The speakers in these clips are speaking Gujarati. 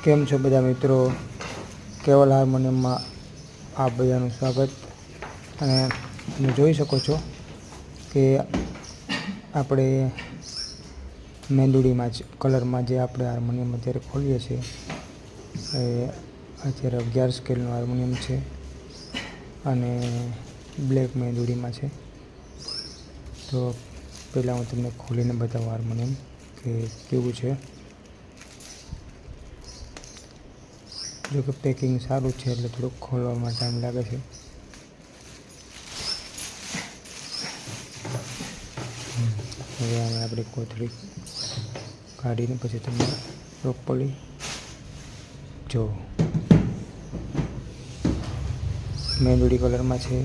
કેમ છો બધા મિત્રો? કેવલ હાર્મોનિયમમાં આપ બધાનું સ્વાગત. અને તમે જોઈ શકો છો કે આપણે મેંદુડીમાં જ કલરમાં જે આપણે હાર્મોનિયમ અત્યારે ખોલીએ છીએ એ અત્યારે 11 સ્કેલનું હાર્મોનિયમ છે અને બ્લેક મેંદુડીમાં છે. તો પહેલાં હું તમને ખોલીને બતાવું હાર્મોનિયમ કે કેવું છે. જો કે પેકિંગ સારું છે એટલે થોડુંક ખોલવામાં ટાઈમ લાગે છે. હવે આને આપણે કોથળી કાઢીને પછી તમને પ્રોપરલી જો મેંદુડી કલરમાં છે.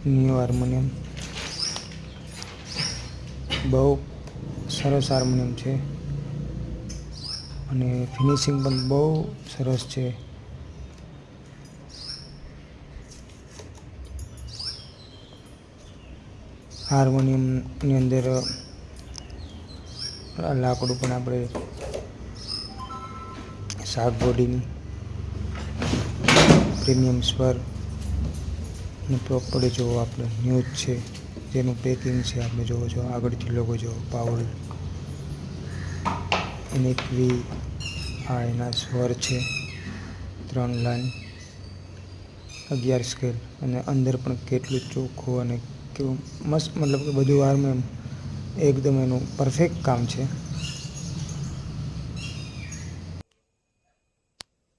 ન્યૂ હાર્મોનિયમ બહુ સરસ હાર્મોનિયમ છે અને ફિનિશિંગ પણ બહુ સરસ છે. હાર્મોનિયમની અંદર લાકડું પણ આપણે શાર્પ બોડીની પ્રીમિયમ સ્વર ને પ્રોપરલી જોવો આપણે ન્યૂઝ છે જેનું પેકિંગ છે. આપણે જોવો છો આગળથી લોગો જો પાવર એનેકવી આ એના સ્વર છે 3 લાઈન 11 સ્કેલ અને અંદર પણ કેટલું ચોખ્ખું અને કેવું મસ્ત, મતલબ કે બધું હાર્મોનિયમ એકદમ એનું પરફેક્ટ કામ છે.